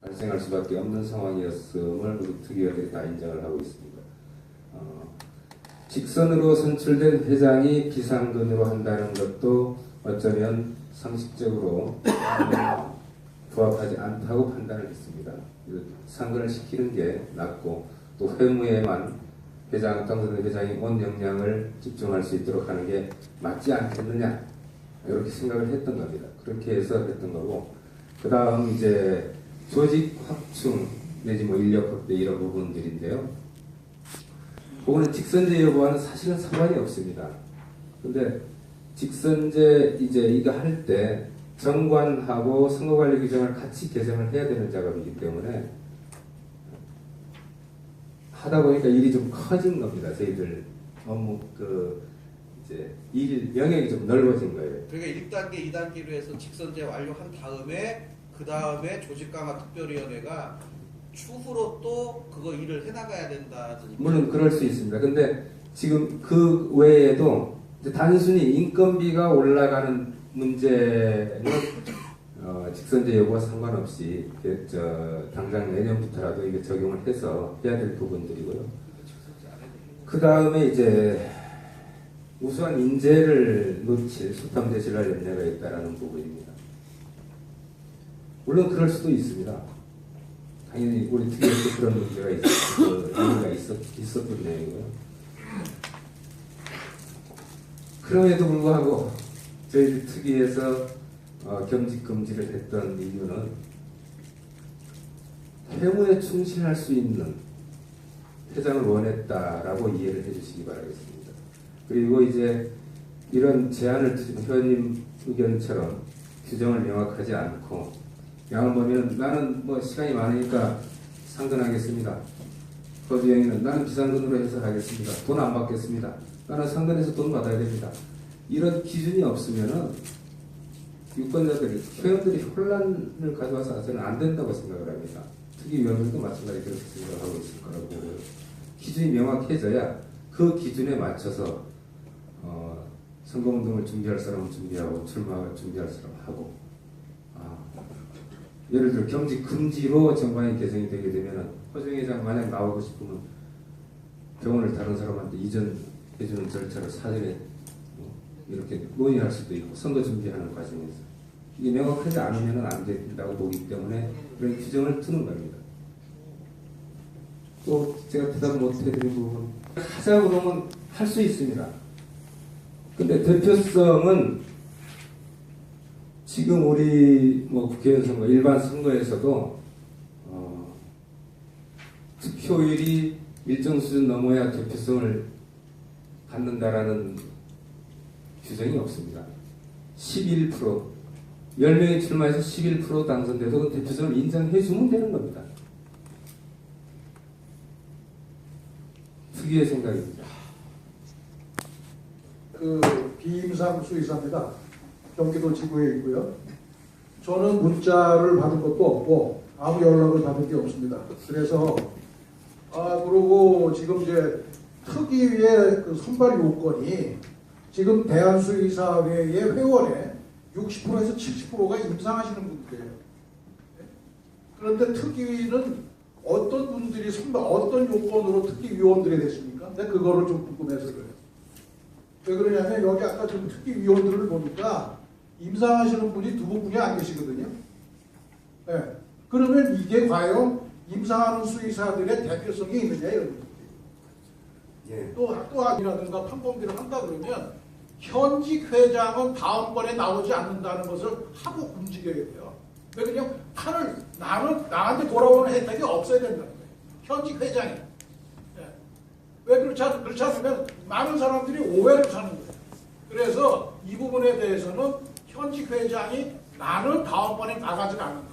발생할 수밖에 없는 상황이었음을 우리 특위원들이 다 인정을 하고 있습니다. 직선으로 선출된 회장이 비상근으로 한다는 것도 어쩌면 상식적으로 부합하지 않다고 판단을 했습니다. 상근을 시키는 게 낫고 또 회무에만 당선된 회장이 온 역량을 집중할 수 있도록 하는 게 맞지 않겠느냐 이렇게 생각을 했던 겁니다. 그렇게 해서 했던 거고, 그 다음 이제 조직 확충 내지 인력 확대 이런 부분들인데요. 그거는 직선제 여부와는 사실은 상관이 없습니다. 근데 직선제 이거 할 때 정관하고 선거관리 규정을 같이 개정을 해야 되는 작업이기 때문에 하다 보니까 일이 좀 커진 겁니다. 저희들 너무 일 영역이 좀 넓어진 거예요. 그러니까 1단계, 2단계로 해서 직선제 완료한 다음에 그 다음에 조직강화 특별위원회가 추후로 또 그거 일을 해나가야 된다든지. 물론 그럴 수 있습니다. 근데 지금 그 외에도 단순히 인건비가 올라가는 문제는 직선제 여부와 상관없이 당장 내년부터라도 이게 적용을 해서 해야 될 부분들이고요. 그 다음에 이제 우수한 인재를 놓칠 수탐 제시를 할 염려가 있다는 부분입니다. 물론 그럴 수도 있습니다. 당연히 우리 특위에서 그런 문제가 있었던 내용이고요. 그럼에도 불구하고 저희 특위에서 겸직 금지를 했던 이유는 회무에 충실할 수 있는 회장을 원했다라고 이해를 해주시기 바라겠습니다. 그리고 이제 이런 제안을 회원님 의견처럼 규정을 명확하지 않고 양을 보면 나는 시간이 많으니까 상근하겠습니다. 거주행위는 나는 비상근으로 해서 하겠습니다. 돈 안 받겠습니다. 나는 상근해서 돈 받아야 됩니다. 이런 기준이 없으면은 유권자들이, 회원들이 혼란을 가져와서 저는 안 된다고 생각을 합니다. 특위위원들도 마찬가지 그렇게 생각하고 있을 거라고 보고요. 기준이 명확해져야 그 기준에 맞춰서 선거운동을 준비할 사람은 준비하고 출마를 준비할 사람 하고, 예를 들어 겸직 금지로 정관이 개정이 되게 되면 허정회장 만약 나오고 싶으면 병원을 다른 사람한테 이전해주는 절차를 사전에 이렇게 논의할 수도 있고, 선거 준비하는 과정에서 이게 명확하지 않으면 안 된다고 보기 때문에 그런 규정을 두는 겁니다. 또 제가 대답 못 해드린 부분, 하자고 그러면 할 수 있습니다. 근데 대표성은 지금 우리 국회의원 선거, 일반 선거에서도 투표율이 일정 수준 넘어야 대표성을 갖는다라는 규정이 없습니다. 11%, 10명이 출마해서 11% 당선돼도 그 대표성을 인정해주면 되는 겁니다. 특유의 생각입니다. 비임상 수의사입니다. 경기도 지구에 있고요. 저는 문자를 받은 것도 없고 아무 연락을 받은 게 없습니다. 그래서 그리고 지금 이제 특위의 선발 요건이 지금 대한수의사회의 회원의 60%에서 70%가 임상하시는 분들이에요. 그런데 특위는 어떤 분들이 어떤 요건으로 특위위원들이 됐습니까? 근데 그거를 좀 궁금해서 그래요. 왜 그러냐면 여기 아까 좀 특위위원들을 보니까 임상하시는 분이 두 분이 안 계시거든요. 네. 그러면 이게 과연 임상하는 수의사들의 대표성이 있느냐 이런 거죠. 예. 또 학도학이라든가 판검비를 한다 그러면 현직 회장은 다음번에 나오지 않는다는 것을 하고 움직여야 돼요. 왜 그냥 나한테 돌아오는 혜택이 없어야 된다는 거예요. 현직 회장이. 네. 왜 그렇지 않으면 많은 사람들이 오해를 사는 거예요. 그래서 이 부분에 대해서는 현직 회장이 나는 다음번에 나가지 않는다.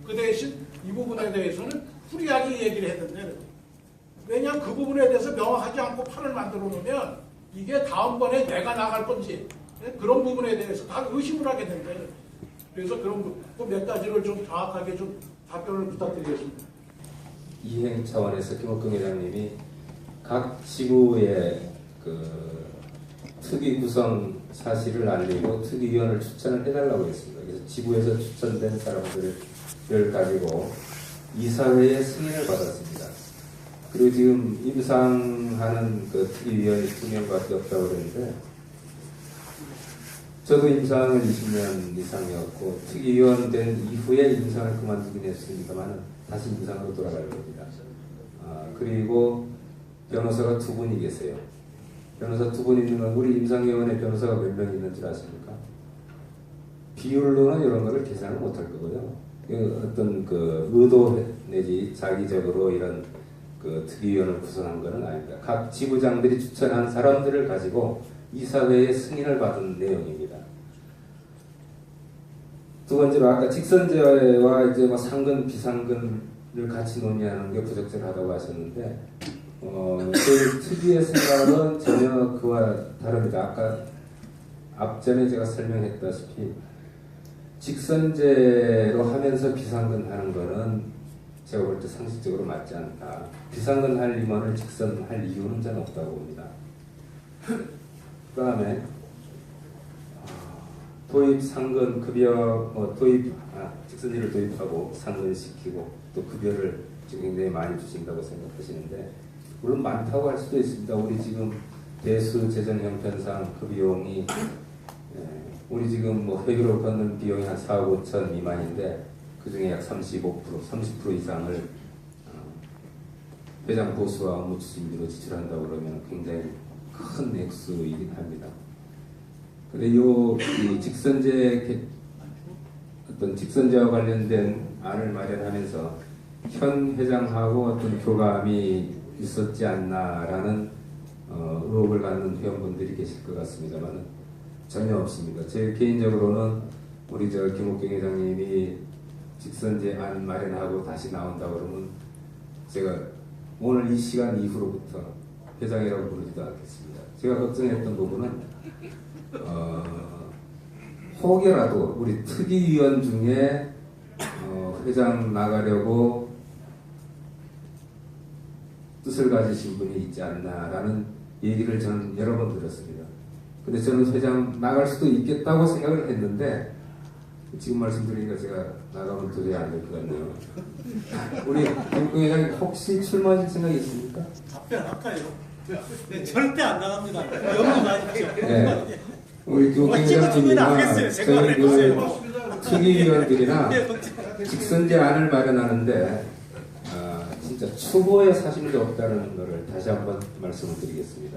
그 대신 이 부분에 대해서는 후리하게 얘기를 했는데, 왜냐하면 그 부분에 대해서 명확하지 않고 판을 만들어 놓으면 이게 다음번에 내가 나갈 건지 그런 부분에 대해서 다 의심을 하게 된 거예요. 그래서 그런 몇 가지를 좀 정확하게 좀 답변을 부탁드리겠습니다. 이행 차원에서 김옥경 회장님이 각 지구의 특위 구성 사실을 알리고 특위위원을 추천을 해달라고 했습니다. 그래서 지구에서 추천된 사람들을 가지고 이사회의 승인을 받았습니다. 그리고 지금 임상하는 그 특위위원이 2명밖에 없다고 그러는데, 저도 임상을 20년 이상이었고 특위위원 된 이후에 임상을 그만두긴 했습니다만 다시 임상으로 돌아갈 겁니다. 그리고 변호사가 2분이 계세요. 변호사 2분 있는 건 우리 임상위원회 변호사가 몇 명 있는 줄 아십니까? 비율로는 이런 거를 계산을 못할 거고요. 어떤 그 의도 내지 자기적으로 이런 그 특위위원을 구성한 것은 아닙니다. 각 지부장들이 추천한 사람들을 가지고 이사회의 승인을 받은 내용입니다. 두 번째로 아까 직선제와 이제 뭐 상근, 비상근을 같이 논의하는 게 부적절하다고 하셨는데, 저희 특위의 생각은 전혀 그와 다릅니다. 아까 앞전에 제가 설명했다시피 직선제로 하면서 비상근 하는 거는 제가 볼 때 상식적으로 맞지 않다. 비상근 할 임원을 직선할 이유는 저는 없다고 봅니다. 그 다음에 도입, 상근, 급여, 직선제를 도입하고 상근시키고 또 급여를 지금 굉장히 많이 주신다고 생각하시는데, 물론 많다고 할 수도 있습니다. 우리 지금 대수 재정 형편상 그 비용이 우리 지금 뭐 회비로 받는 비용이 한 4억 5천 미만인데 그 중에 약 35%, 30% 이상을 회장 보수와 업무 추진비로 지출한다고 그러면 굉장히 큰 액수이긴 합니다. 근데 이 직선제 어떤 직선제와 관련된 안을 마련하면서 현 회장하고 어떤 교감이 있었지 않나라는 의혹을 갖는 회원분들이 계실 것 같습니다만 전혀 없습니다. 제 개인적으로는 우리 김옥경 회장님이 직선제 안 마련하고 다시 나온다 그러면 제가 오늘 이 시간 이후로부터 회장이라고 부르지도 않겠습니다. 제가 걱정했던 부분은 혹여라도 우리 특위위원 중에 회장 나가려고 뜻을 가지신 분이 있지 않나라는 얘기를 저는 여러 번 들었습니다. 근데 저는 회장 나갈 수도 있겠다고 생각을 했는데 지금 말씀드리니까 제가 나가면 도저히 안 될 것 같네요. 우리 김국경 회장님 혹시 출마하실 생각이 있습니까? 답변 아까요. 네, 절대 안 나갑니다. 염려 마십시오. 네. 우리 김국경 회장님이나 저희 그 특위위원들이나 직선제 안을 마련하는데 진짜 초보의 사심이 없다는 것을 다시 한번 말씀을 드리겠습니다.